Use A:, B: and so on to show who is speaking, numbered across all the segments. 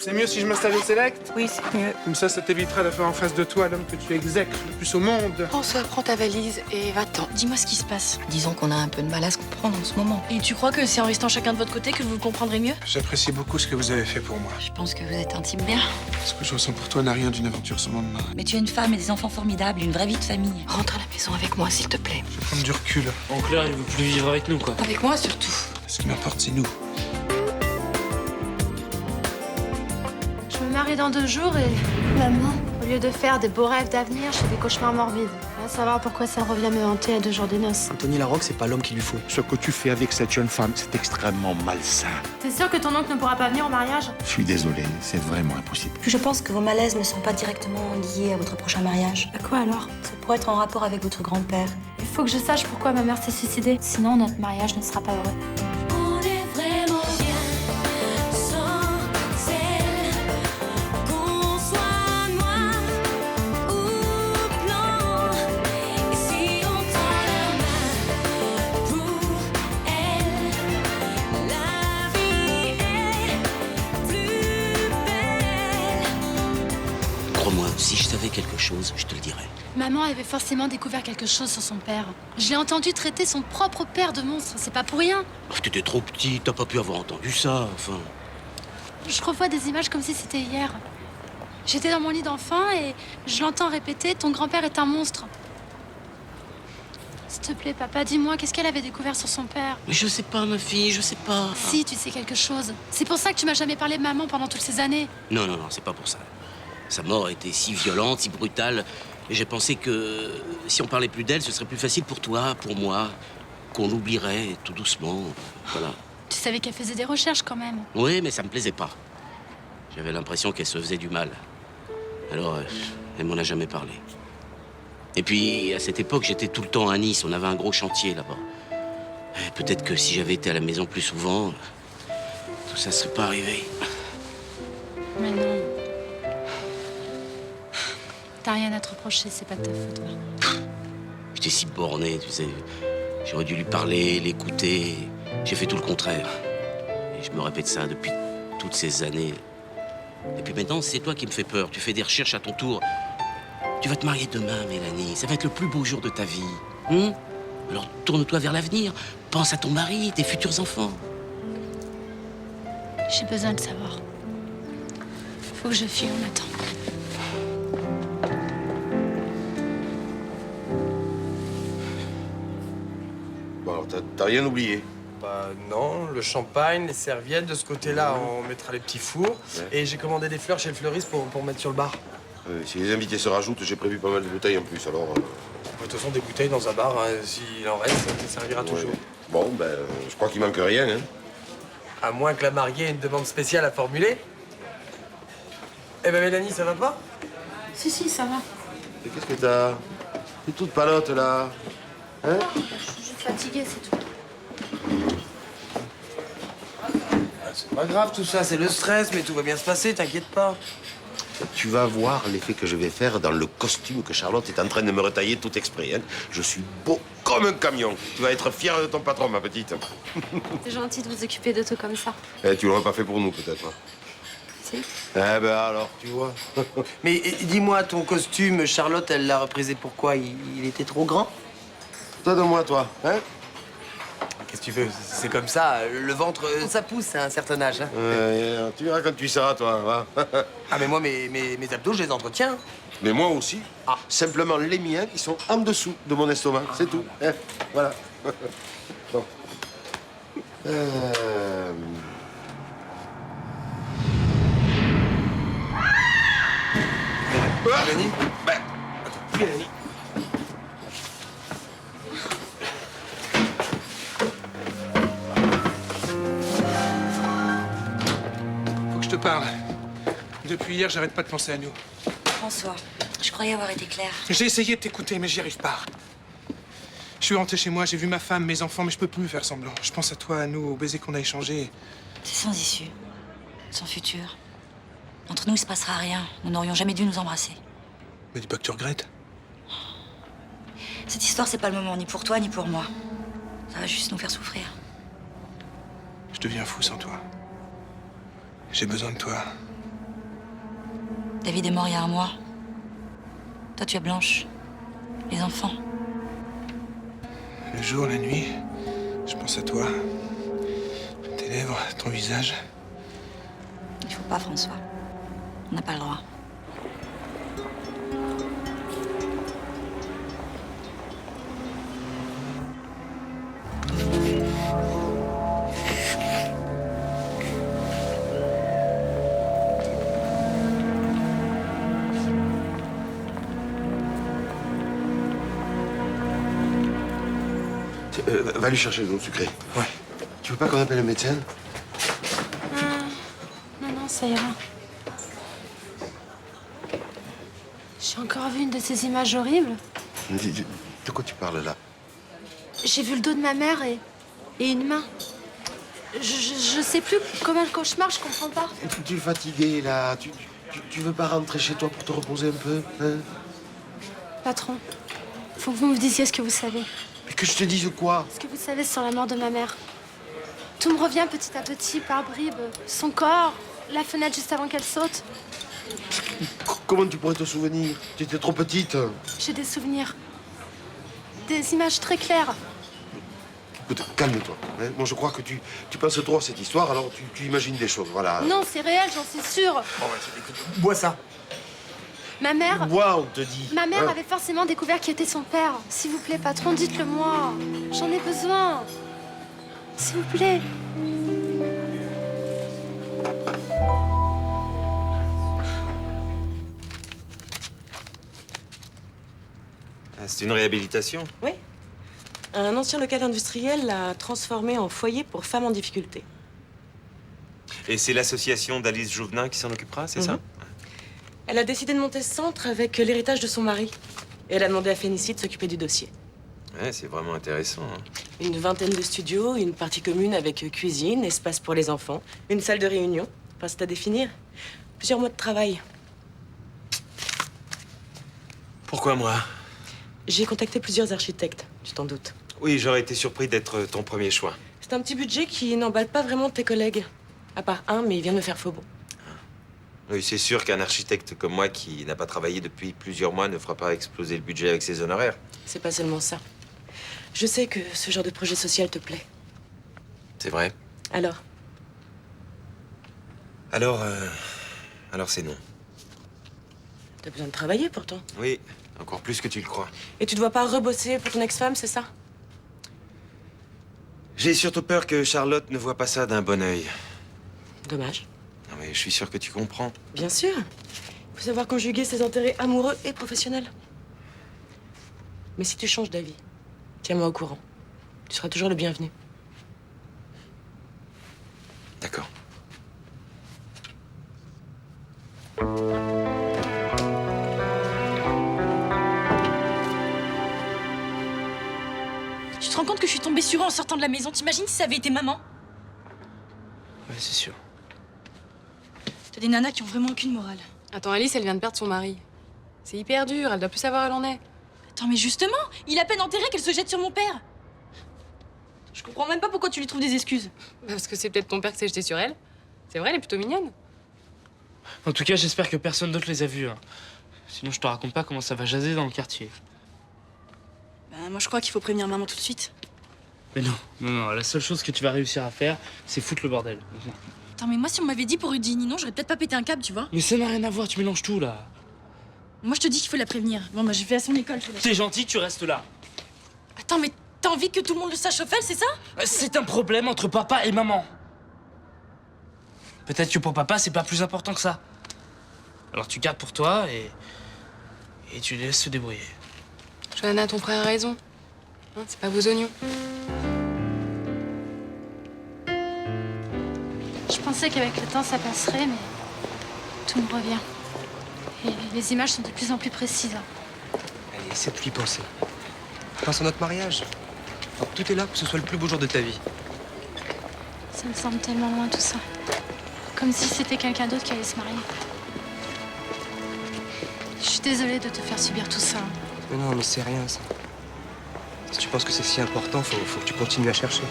A: C'est mieux si je m'installe au Select?
B: Oui, c'est mieux.
A: Comme ça t'évitera d'avoir en face de toi l'homme que tu exècres le plus au monde.
C: François, prends ta valise et va-t'en.
B: Dis-moi ce qui se passe. Disons qu'on a un peu de mal à se comprendre en ce moment.
D: Et tu crois que c'est en restant chacun de votre côté que vous le comprendrez mieux?
A: J'apprécie beaucoup ce que vous avez fait pour moi.
B: Je pense que vous êtes intime bien.
A: Ce que je ressens pour toi n'a rien d'une aventure sans lendemain.
B: Mais tu as une femme et des enfants formidables, une vraie vie de famille.
C: Rentre à la maison avec moi, s'il te plaît.
A: Je vais prendre du recul.
E: En clair, il veut plus vivre avec nous, quoi.
C: Avec moi, surtout.
A: Ce qui m'importe, c'est nous.
D: Je me marie dans 2 jours et... Maman, au lieu de faire des beaux rêves d'avenir, je fais des cauchemars morbides. Va savoir pourquoi ça revient me hanter à 2 jours des noces.
F: Anthony Larocque, c'est pas l'homme qu'il lui faut.
G: Ce que tu fais avec cette jeune femme, c'est extrêmement malsain.
D: T'es sûr que ton oncle ne pourra pas venir au mariage?
G: Je suis désolé, c'est vraiment impossible.
H: Je pense que vos malaises ne sont pas directement liés à votre prochain mariage.
D: À quoi alors?
H: Ça pourrait être en rapport avec votre grand-père.
D: Il faut que je sache pourquoi ma mère s'est suicidée. Sinon, notre mariage ne sera pas heureux.
I: On est vraiment bien sans elle. Qu'on soit noir ou blanc. Et si on tend la main pour elle, la vie est plus belle.
J: Crois-moi, si je savais quelque chose, je te le dirais.
D: Maman avait forcément découvert quelque chose sur son père. Je l'ai entendu traiter son propre père de monstre. C'est pas pour rien.
J: T'étais trop petit, t'as pas pu avoir entendu ça, enfin.
D: Je revois des images comme si c'était hier. J'étais dans mon lit d'enfant et je l'entends répéter « Ton grand-père est un monstre ». S'il te plaît, papa, dis-moi, qu'est-ce qu'elle avait découvert sur son père?
J: Mais je sais pas, ma fille, je sais pas.
D: Si, tu sais quelque chose. C'est pour ça que tu m'as jamais parlé de maman pendant toutes ces années.
J: Non, c'est pas pour ça. Sa mort était si violente, si brutale. Et j'ai pensé que si on parlait plus d'elle, ce serait plus facile pour toi, pour moi, qu'on l'oublierait tout doucement. Voilà.
D: Tu savais qu'elle faisait des recherches quand même.
J: Oui, mais ça me plaisait pas. J'avais l'impression qu'elle se faisait du mal. Alors, elle m'en a jamais parlé. Et puis, à cette époque, j'étais tout le temps à Nice. On avait un gros chantier là-bas. Peut-être que si j'avais été à la maison plus souvent, tout ça serait pas arrivé.
D: Mais non. T'as rien à te reprocher, c'est pas de ta faute. Va.
J: J'étais si borné, tu sais. J'aurais dû lui parler, l'écouter. J'ai fait tout le contraire. Et je me répète ça depuis toutes ces années. Et puis maintenant, c'est toi qui me fais peur. Tu fais des recherches à ton tour. Tu vas te marier demain, Mélanie. Ça va être le plus beau jour de ta vie. Alors tourne-toi vers l'avenir. Pense à ton mari, tes futurs enfants.
D: J'ai besoin de savoir. Faut que je file, on m'attend.
K: Bon, alors, t'as rien oublié?
F: Bah non, le champagne, les serviettes, de ce côté-là, on mettra les petits fours.
K: Ouais.
F: Et j'ai commandé des fleurs chez le fleuriste pour mettre sur le bar.
K: Si les invités se rajoutent, j'ai prévu pas mal de bouteilles en plus, alors...
F: De toute façon, des bouteilles dans un bar, hein, s'il en reste, ça servira toujours.
K: Ouais. Bon, ben, je crois qu'il manque rien, hein.
F: À moins que la mariée ait une demande spéciale à formuler. Eh ben Mélanie, ça va pas?
D: Si, ça va.
K: Et qu'est-ce que t'as? T'es toute palote, là. Hein?
D: Je suis fatiguée, c'est tout.
F: C'est pas grave tout ça, c'est le stress, mais tout va bien se passer, t'inquiète pas.
K: Tu vas voir l'effet que je vais faire dans le costume que Charlotte est en train de me retailler tout exprès, hein. Je suis beau comme un camion. Tu vas être fière de ton patron, ma petite.
D: C'est gentil de vous occuper de tout comme ça.
K: Eh, tu l'aurais pas fait pour nous, peut-être. Hein.
D: Si.
K: Eh ben alors, tu vois.
F: Mais dis-moi, ton costume, Charlotte, elle l'a reprisé pourquoi? Il était trop grand?
K: Toi de moi, toi, hein?
F: Qu'est-ce que tu veux? C'est comme ça, le ventre, ça pousse à un certain âge. Hein.
K: Tu verras quand tu seras, toi. Va.
F: Ah, mais moi, mes abdos, je les entretiens.
K: Mais moi aussi.
F: Ah.
K: Simplement les miens qui sont en dessous de mon estomac, c'est tout. Hein, voilà. Bon.
F: Mélanie?
K: Ben,
F: Mélanie.
A: Faut que je te parle. Depuis hier, j'arrête pas de penser à nous.
H: François, je croyais avoir été claire.
A: J'ai essayé de t'écouter, mais j'y arrive pas. Je suis rentré chez moi, j'ai vu ma femme, mes enfants, mais je peux plus faire semblant. Je pense à toi, à nous, aux baisers qu'on a échangés.
H: C'est sans issue, sans futur. Entre nous, il se passera rien. Nous n'aurions jamais dû nous embrasser.
A: Mais dis pas que tu regrettes.
H: Cette histoire, c'est pas le moment, ni pour toi, ni pour moi. Ça va juste nous faire souffrir.
A: Je deviens fou sans toi. J'ai besoin de toi.
H: David est mort il y a 1 mois. Toi, tu es Blanche. Les enfants.
A: Le jour, la nuit, je pense à toi. Tes lèvres, ton visage.
H: Il faut pas, François. On n'a pas le droit.
K: Va lui chercher de l'eau sucrée.
A: Ouais.
K: Tu veux pas qu'on appelle le médecin?
D: Non, ça ira. J'ai encore vu une de ces images horribles.
K: De quoi tu parles là?
D: J'ai vu le dos de ma mère et une main. Je sais plus comment le cauchemar, je comprends pas.
K: Tu es fatigué là. Tu veux pas rentrer chez toi pour te reposer un peu, hein?
D: Patron, faut que vous me disiez ce que vous savez.
K: Mais que je te dise quoi?
D: Ce que vous savez sur la mort de ma mère. Tout me revient petit à petit, par bribes. Son corps, la fenêtre juste avant qu'elle saute.
K: Comment tu pourrais te souvenir? Tu étais trop petite.
D: J'ai des souvenirs. Des images très claires.
K: Écoute, calme-toi. Hein? Moi, je crois que tu penses trop à cette histoire, alors tu imagines des choses, voilà.
D: Non, c'est réel, j'en suis sûre.
F: Bon, écoute, bois ça.
D: Ma mère...
K: Bois, on te dit.
D: Ma mère
K: hein?
D: avait forcément découvert qui était son père. S'il vous plaît, patron, dites-le moi. J'en ai besoin. S'il vous plaît.
L: C'est une réhabilitation?
M: Oui. Un ancien local industriel l'a transformé en foyer pour femmes en difficulté.
L: Et c'est l'association d'Alice Jouvenin qui s'en occupera, c'est ça?
M: Elle a décidé de monter ce centre avec l'héritage de son mari. Et elle a demandé à Fénicie de s'occuper du dossier.
L: Ouais, c'est vraiment intéressant. Hein.
M: Une vingtaine de studios, une partie commune avec cuisine, espace pour les enfants, une salle de réunion. Enfin, c'est à définir. Plusieurs mois de travail.
L: Pourquoi moi?
M: J'ai contacté plusieurs architectes, tu t'en doutes.
L: Oui, j'aurais été surpris d'être ton premier choix.
M: C'est un petit budget qui n'emballe pas vraiment tes collègues. À part un, mais il vient de me faire faux bon.
L: Oui, c'est sûr qu'un architecte comme moi qui n'a pas travaillé depuis plusieurs mois ne fera pas exploser le budget avec ses honoraires. C'est
M: pas seulement ça. Je sais que ce genre de projet social te plaît.
L: C'est vrai.
M: Alors?
L: Alors c'est non.
M: T'as besoin de travailler pourtant.
L: Oui, encore plus que tu le crois.
M: Et tu dois pas rebosser pour ton ex-femme, c'est ça?
L: J'ai surtout peur que Charlotte ne voit pas ça d'un bon œil.
M: Dommage.
L: Non mais je suis sûr que tu comprends.
M: Bien sûr. Il faut savoir conjuguer ses intérêts amoureux et professionnels. Mais si tu changes d'avis, tiens-moi au courant. Tu seras toujours le bienvenu.
L: D'accord.
H: Tu te rends compte que je suis tombée sur eux en sortant de la maison? T'imagines si ça avait été maman?
E: Ouais, c'est sûr.
H: T'as des nanas qui ont vraiment aucune morale.
C: Attends, Alice, elle vient de perdre son mari. C'est hyper dur, elle doit plus savoir où elle en est.
H: Attends, mais justement, il a à peine enterré qu'elle se jette sur mon père. Je comprends même pas pourquoi tu lui trouves des excuses.
C: Parce que c'est peut-être ton père qui s'est jeté sur elle. C'est vrai, elle est plutôt mignonne.
E: En tout cas, j'espère que personne d'autre les a vus. Hein. Sinon, je te raconte pas comment ça va jaser dans le quartier.
H: Bah, moi, je crois qu'il faut prévenir maman tout de suite.
E: Mais non, la seule chose que tu vas réussir à faire, c'est foutre le bordel.
H: Attends, mais moi, si on m'avait dit pour Rudy Ninon, j'aurais peut-être pas pété un câble, tu vois.
E: Mais ça n'a rien à voir, tu mélanges tout, là.
H: Moi, je te dis qu'il faut la prévenir. Bon, bah, j'ai fait à son école.
E: T'es gentil, tu restes là.
H: Attends, mais t'as envie que tout le monde le sache au fait, c'est ça?
E: C'est un problème entre papa et maman. Peut-être que pour papa, c'est pas plus important que ça. Alors tu gardes pour toi et tu les laisses se débrouiller.
C: Johanna, ton frère a raison. Hein, c'est pas vos oignons.
D: Je pensais qu'avec le temps, ça passerait, mais tout me revient. Et les images sont de plus en plus précises.
F: Allez, essaie de y penser. Pense à notre mariage. Alors, tout est là pour que ce soit le plus beau jour de ta vie.
D: Ça me semble tellement loin, tout ça. Comme si c'était quelqu'un d'autre qui allait se marier. Je suis désolée de te faire subir tout ça.
F: Mais non, mais c'est rien, ça. Si tu penses que c'est si important, faut que tu continues à chercher.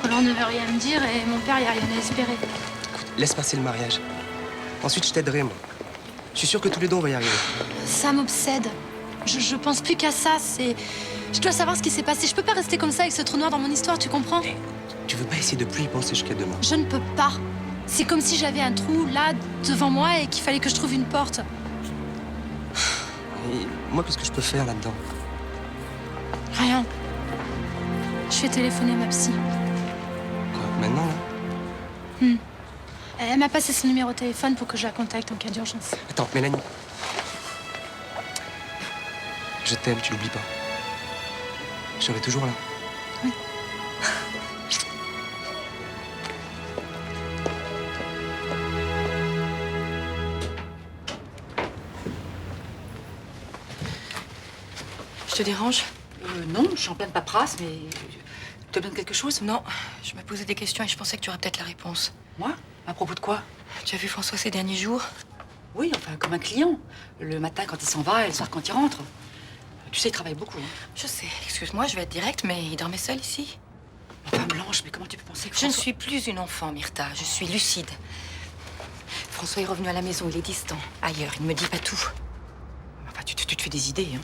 D: Roland ne veut rien me dire et mon père, il n'y a rien à espérer.
F: Écoute, laisse passer le mariage. Ensuite, je t'aiderai, moi. Je suis sûr que tous les deux, on va y arriver.
D: Ça m'obsède. Je pense plus qu'à ça, c'est... Je dois savoir ce qui s'est passé. Je peux pas rester comme ça avec ce trou noir dans mon histoire, tu comprends?
F: Tu veux pas essayer de plus y penser jusqu'à demain?
D: Je ne peux pas. C'est comme si j'avais un trou là, devant moi, et qu'il fallait que je trouve une porte.
F: Et moi, qu'est-ce que je peux faire là-dedans?
D: Rien. Je vais téléphoner à ma psy.
F: Quoi, maintenant, là?
D: Elle m'a passé son numéro de téléphone pour que je la contacte en cas d'urgence.
F: Attends, Mélanie. Je t'aime, tu l'oublies pas. Je serai toujours là.
D: Oui.
B: Je te dérange?
H: Non, je suis en pleine paperasse, mais... Tu te donnes quelque chose?
B: Non, je me posais des questions et je pensais que tu aurais peut-être la réponse.
H: Moi? À propos de quoi?
B: Tu as vu François ces derniers jours?
H: Oui, enfin, comme un client. Le matin quand il s'en va et le soir quand il rentre. Tu sais, il travaille beaucoup. Hein.
B: Je sais, excuse-moi, je vais être directe, mais il dormait seul ici.
H: Enfin, Blanche, mais comment tu peux penser que
B: Je ne
H: François...
B: suis plus une enfant, Myrtha, je suis lucide. François est revenu à la maison, il est distant, ailleurs, il ne me dit pas tout.
H: Enfin, tu te fais des idées, hein.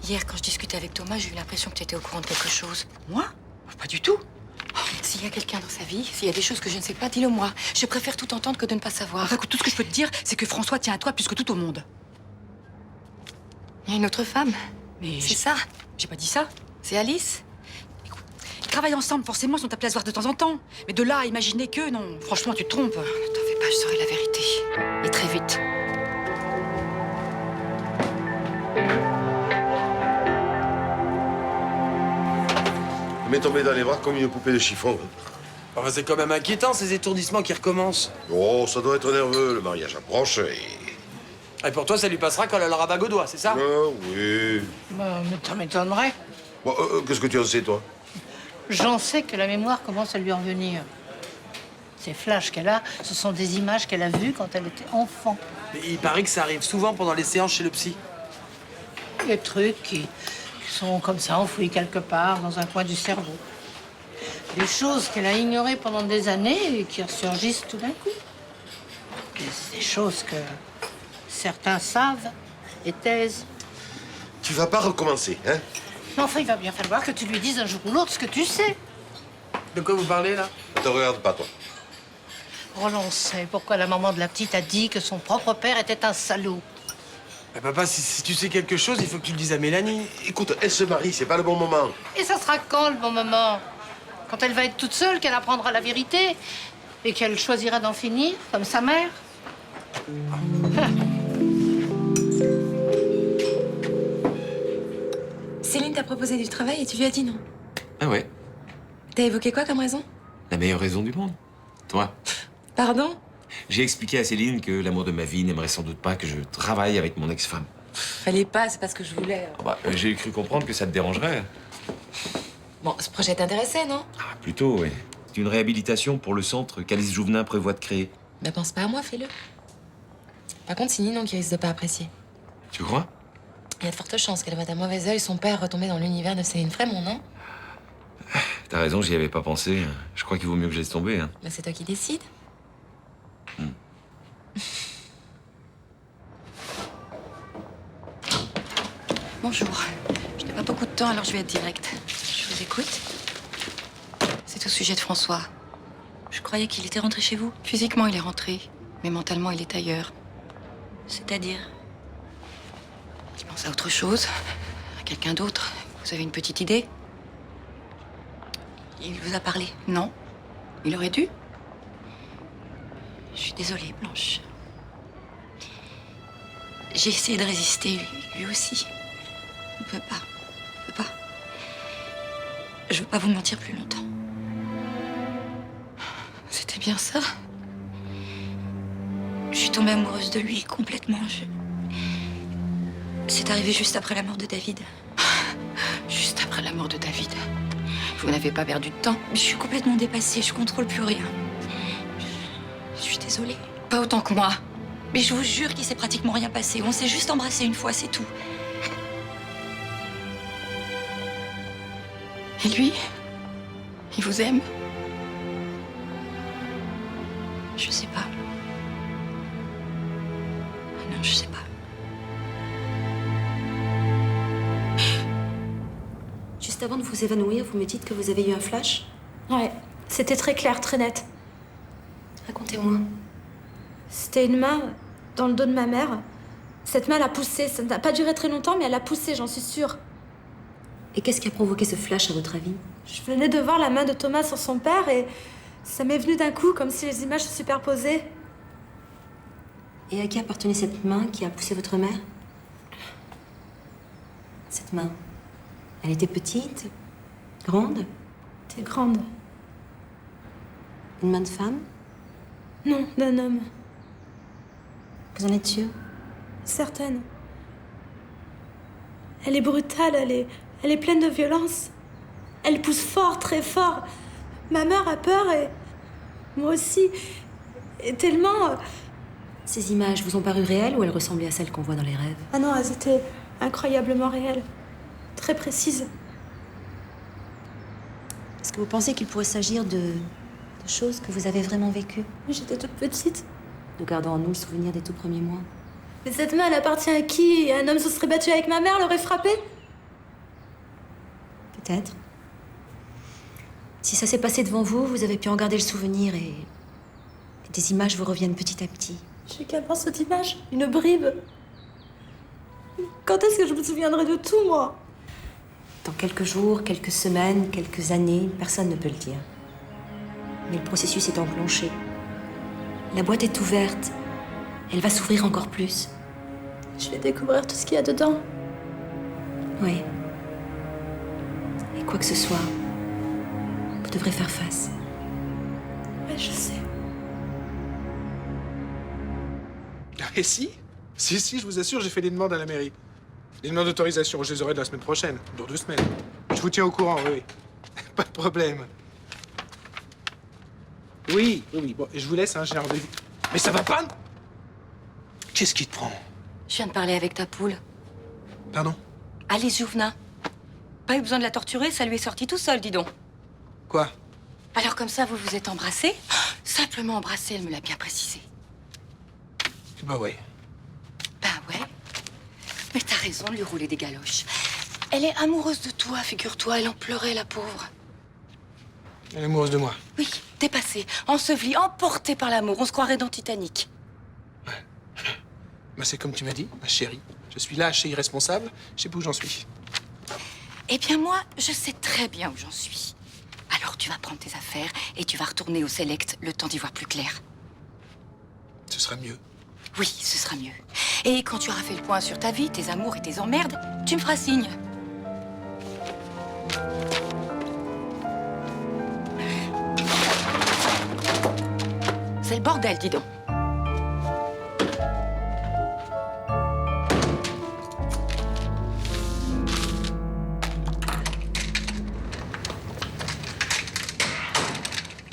B: Hier, quand je discutais avec Thomas, j'ai eu l'impression que tu étais au courant de quelque chose.
H: Moi? Pas du tout.
B: S'il y a quelqu'un dans sa vie, s'il y a des choses que je ne sais pas, dis-le moi. Je préfère tout entendre que de ne pas savoir.
H: Enfin, écoute, tout ce que je peux te dire, c'est que François tient à toi plus que tout au monde.
B: Il y a une autre femme.
H: Mais
B: c'est ça.
H: J'ai pas dit ça.
B: C'est Alice.
H: Ils travaillent ensemble, forcément, ils sont appelés à se voir de temps en temps. Mais de là à imaginer que, non, franchement, tu te trompes.
B: Ne t'en fais pas, je saurai la vérité. Et très vite.
K: Elle m'est tombée dans les bras comme une poupée de chiffon.
F: Enfin, c'est quand même inquiétant, ces étourdissements qui recommencent.
K: Oh, ça doit être nerveux, le mariage approche
F: Et pour toi, ça lui passera quand elle aura bague au doigt, c'est ça?
K: Oui.
N: Bah, mais ça m'étonnerait.
K: Bon, qu'est-ce que tu en sais, toi?
N: J'en sais que la mémoire commence à lui en venir. Ces flashs qu'elle a, ce sont des images qu'elle a vues quand elle était enfant.
F: Mais il paraît que ça arrive souvent pendant les séances chez le psy.
N: Des trucs qui sont comme ça enfouis quelque part dans un coin du cerveau. Des choses qu'elle a ignorées pendant des années et qui ressurgissent tout d'un coup. Des choses que certains savent et taisent.
K: Tu vas pas recommencer, hein?
N: Mais enfin, il va bien falloir que tu lui dises un jour ou l'autre ce que tu sais.
F: De quoi vous parlez, là?
K: Ne te regarde pas, toi.
N: Roland sait pourquoi la maman de la petite a dit que son propre père était un salaud.
F: Mais papa, si tu sais quelque chose, il faut que tu le dises à Mélanie.
K: Écoute, elle se marie, c'est pas le bon moment.
N: Et ça sera quand, le bon moment? Quand elle va être toute seule, qu'elle apprendra la vérité et qu'elle choisira d'en finir, comme sa mère.
B: Céline t'a proposé du travail et tu lui as dit non.
O: Ah ouais,
B: T'as évoqué quoi comme raison?
O: la meilleure raison du monde. Toi.
B: Pardon?
O: J'ai expliqué à Céline que l'amour de ma vie n'aimerait sans doute pas que je travaille avec mon ex-femme.
B: Fallait pas, c'est pas ce que je voulais.
O: Ah bah, j'ai cru comprendre que ça te dérangerait.
B: Bon, ce projet t'intéressait, non?
O: Ah, plutôt, oui. C'est une réhabilitation pour le centre qu'Alice Jouvenin prévoit de créer.
B: Bah pense pas à moi, fais-le. Par contre, c'est Ninon qui risque de pas apprécier.
O: Tu crois?
B: Il y a de fortes chances qu'elle voie d'un mauvais œil son père retomber dans l'univers de Céline Frémont, non?
O: T'as raison, j'y avais pas pensé. Je crois qu'il vaut mieux que je laisse tomber. Hein.
B: Bah c'est toi qui décides. Bonjour. Je n'ai pas beaucoup de temps, alors je vais être directe. Je vous écoute. C'est au sujet de François.
H: Je croyais qu'il était rentré chez vous.
B: Physiquement, il est rentré, mais mentalement, il est ailleurs.
H: C'est-à-dire?
B: Il pense à autre chose, à quelqu'un d'autre. Vous avez une petite idée?
H: Il vous a parlé?
B: Non. Il aurait dû. Je suis désolée, Blanche. J'ai essayé de résister, lui aussi. Il ne peut pas. Il ne peut pas. Je veux pas vous mentir plus longtemps. C'était bien ça. Je suis tombée amoureuse de lui complètement. C'est arrivé juste après la mort de David. Juste après la mort de David. Vous n'avez pas perdu de temps. Je suis complètement dépassée, je contrôle plus rien. Je suis désolée. Pas autant que moi. Mais je vous jure qu'il s'est pratiquement rien passé. On s'est juste embrassé une fois, c'est tout. Et lui, il vous aime? Je sais pas. Non, je sais pas.
P: Juste avant de vous évanouir, vous me dites que vous avez eu un flash?
D: Ouais, c'était très clair, très net.
P: Racontez-moi.
D: C'était une main dans le dos de ma mère. Cette main l'a poussée. Ça n'a pas duré très longtemps, mais elle l'a poussée, j'en suis sûre.
P: Et qu'est-ce qui a provoqué ce flash, à votre avis?
D: Je venais de voir la main de Thomas sur son père et ça m'est venu d'un coup, comme si les images se superposaient.
P: Et à qui appartenait cette main qui a poussé votre mère? Cette main, elle était petite? Grande?
D: T'es grande.
P: Une main de femme?
D: Non, d'un homme.
P: Vous en êtes sûre?
D: Certaine. Elle est brutale, elle est pleine de violence. Elle pousse fort, très fort. Ma mère a peur et moi aussi. Et tellement...
P: Ces images vous ont paru réelles ou elles ressemblaient à celles qu'on voit dans les rêves?
D: Ah non, elles étaient incroyablement réelles. Très précises.
P: Est-ce que vous pensez qu'il pourrait s'agir de choses que vous avez vraiment vécues?
D: J'étais toute petite.
P: Nous gardons en nous le souvenir des tout premiers mois.
D: Mais cette main, elle appartient à qui? Un homme se serait battu avec ma mère, l'aurait frappé?
P: Peut-être. Si ça s'est passé devant vous, vous avez pu en garder le souvenir et des images vous reviennent petit à petit.
D: J'ai qu'à voir cette image, une bribe. Quand est-ce que je me souviendrai de tout, moi?
P: Dans quelques jours, quelques semaines, quelques années, personne ne peut le dire. Mais le processus est enclenché. La boîte est ouverte. Elle va s'ouvrir encore plus.
D: Je vais découvrir tout ce qu'il y a dedans.
P: Oui. Et quoi que ce soit, vous devrez faire face.
D: Ouais, je sais.
A: Et si, je vous assure, j'ai fait des demandes à la mairie. Les demandes d'autorisation, je les aurai de la semaine prochaine, dans 2 semaines. Je vous tiens au courant, oui. Pas de problème. Oui. Bon, je vous laisse, hein, j'ai un rendez-vous. Mais ça va pas? Qu'est-ce qui te prend?
B: Je viens de parler avec ta poule.
A: Pardon?
B: Alice Jouvenat. Pas eu besoin de la torturer, ça lui est sorti tout seul, dis donc.
A: Quoi?
B: Alors comme ça, vous vous êtes embrassés? Simplement embrassés, elle me l'a bien précisé.
A: Bah ouais.
B: Ben ouais. Mais t'as raison de lui rouler des galoches. Elle est amoureuse de toi, figure-toi. Elle en pleurait, la pauvre.
A: Elle est amoureuse de moi.
B: Oui, dépassée, ensevelie, emportée par l'amour. On se croirait dans Titanic.
A: Bah c'est comme tu m'as dit, ma chérie. Je suis lâche et irresponsable, je sais pas où j'en suis.
B: Eh bien moi, je sais très bien où j'en suis. Alors tu vas prendre tes affaires et tu vas retourner au Select le temps d'y voir plus clair.
A: Ce sera mieux.
B: Oui, ce sera mieux. Et quand tu auras fait le point sur ta vie, tes amours et tes emmerdes, tu me feras signe. C'est le bordel, dis donc.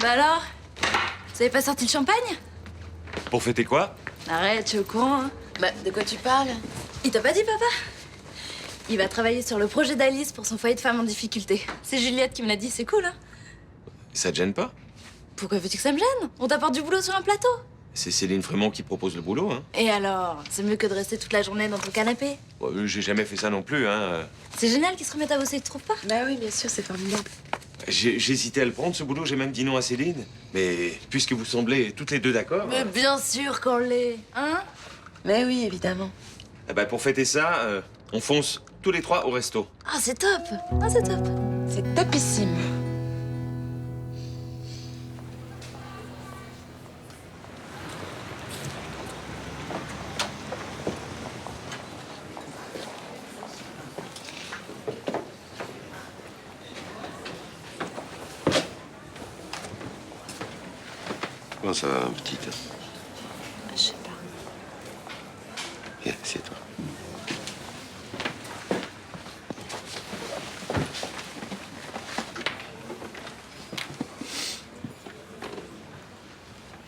H: Bah alors? Vous avez pas sorti le champagne?
O: Pour fêter quoi?
H: Arrête, tu es au courant, hein? Bah, de quoi tu parles? Il t'a pas dit, papa? Il va travailler sur le projet d'Alice pour son foyer de femmes en difficulté. C'est Juliette qui me l'a dit, c'est cool, hein?
O: Ça te gêne pas?
H: Pourquoi veux-tu que ça me gêne? On t'apporte du boulot sur un plateau.
O: C'est Céline Frémont qui propose le boulot, hein?
H: Et alors? C'est mieux que de rester toute la journée dans ton canapé.
O: Ouais, j'ai jamais fait ça non plus, hein.
H: C'est génial qu'ils se remettent à bosser, tu trouves pas?
M: Bah oui, bien sûr, c'est formidable.
O: J'ai hésité à le prendre, ce boulot, j'ai même dit non à Céline. Mais puisque vous semblez toutes les deux d'accord...
H: Mais bien sûr qu'on l'est, hein?
M: Mais oui, évidemment.
O: Eh ben, pour fêter ça, on fonce tous les 3 au resto.
H: Ah, c'est top! Ah, c'est top!
M: C'est topissime.
K: Comment ça va, petite?
P: Je sais pas.
K: Viens, assieds-toi.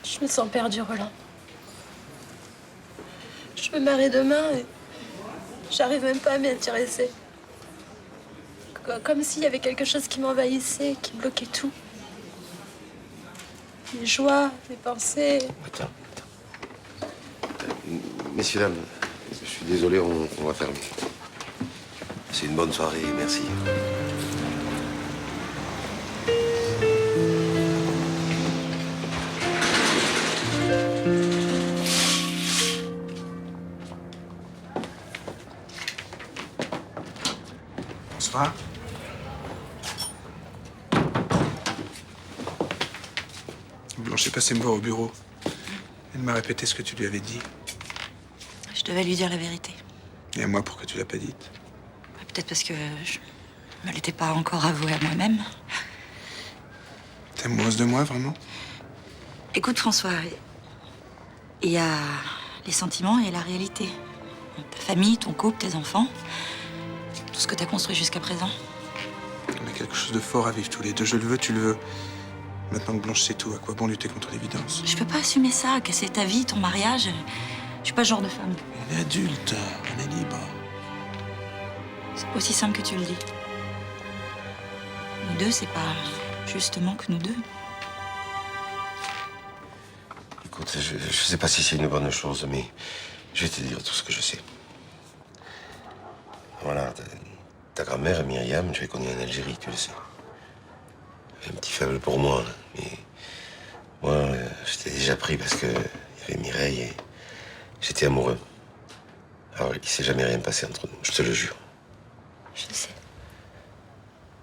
D: Je me sens perdue, Roland. Je me marie demain et j'arrive même pas à m'y intéresser. Comme s'il y avait quelque chose qui m'envahissait, qui bloquait tout. Mes joies, mes pensées.
K: Attends. Messieurs, dames, je suis désolé, on va fermer. C'est une bonne soirée, merci.
A: Bonsoir. Blanche est passée me voir au bureau. Elle m'a répété ce que tu lui avais dit.
B: Je devais lui dire la vérité.
A: Et à moi, pourquoi tu l'as pas dite?
B: Peut-être parce que je me l'étais pas encore avouée à moi-même.
A: T'es amoureuse de moi, vraiment?
B: Écoute, François, il y a les sentiments et la réalité. Ta famille, ton couple, tes enfants, tout ce que t'as construit jusqu'à présent.
A: On a quelque chose de fort à vivre tous les deux. Je le veux, tu le veux. Maintenant que Blanche sait tout, à quoi bon lutter contre l'évidence?
B: Je peux pas assumer ça, casser ta vie, ton mariage. Je suis pas ce genre de femme.
A: On est adulte, on est libre.
B: C'est pas aussi simple que tu le dis. Nous deux, c'est pas justement que nous deux.
K: Écoute, je sais pas si c'est une bonne chose, mais je vais te dire tout ce que je sais. Voilà, ta grand-mère, Myriam, je l'ai connue en Algérie, tu le sais. Elle a un petit faible pour moi, mais moi, j'étais déjà pris parce que il y avait Mireille et j'étais amoureux. Alors, il s'est jamais rien passé entre nous, je te le jure.
B: Je sais.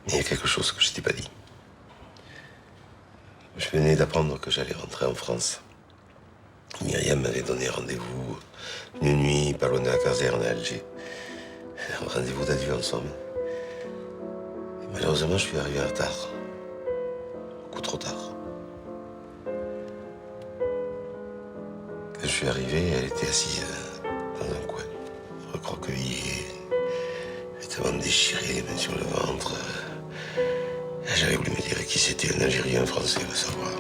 K: Mais il y a quelque chose que je t'ai pas dit. Je venais d'apprendre que j'allais rentrer en France. Myriam m'avait donné rendez-vous une nuit, pas loin de la caserne à Alger. Un rendez-vous d'adieu ensemble. Et malheureusement, je suis arrivé en retard. Beaucoup trop tard. Quand je suis arrivé, elle était assise dans un coin, recroquevillée, vêtements déchirés, les mains sur le ventre. J'avais voulu me dire qui c'était, un Algérien, un Français, le savoir.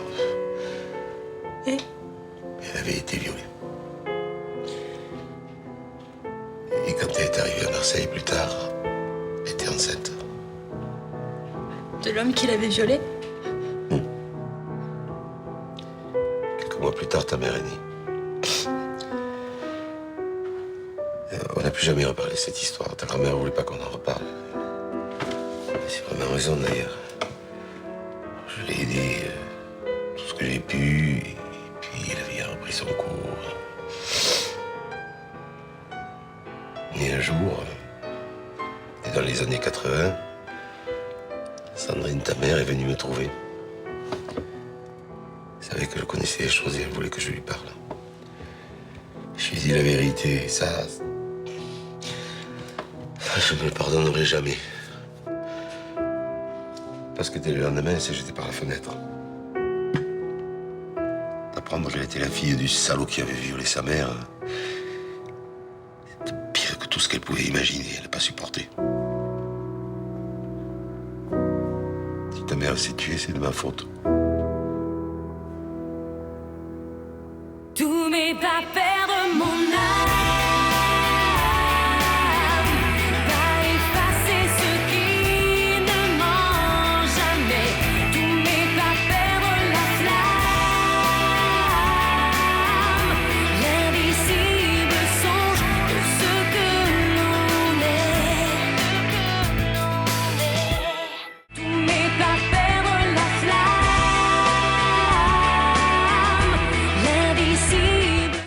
B: Et
K: elle avait été violée. Et quand elle est arrivée à Marseille plus tard, elle était enceinte.
B: De l'homme qui l'avait violée?
K: Quelques mois plus tard, ta mère est née. On n'a plus jamais reparlé de cette histoire. Ta grand-mère ne voulait pas qu'on en reparle. C'est vraiment raison d'ailleurs. Je l'ai aidé tout ce que j'ai pu, et puis la vie a repris son cours. Et un jour, et dans les années 80, Sandrine, ta mère, est venue me trouver. Elle savait que je connaissais les choses et elle voulait que je lui parle. Je lui ai dit la vérité, et ça, je ne me le pardonnerai jamais. Parce que dès le lendemain, elle s'est jetée par la fenêtre. D'apprendre qu'elle était la fille du salaud qui avait violé sa mère, c'était pire que tout ce qu'elle pouvait imaginer. Elle n'a pas supporté. Si ta mère s'est tuée, c'est de ma faute.
I: Tous mes papels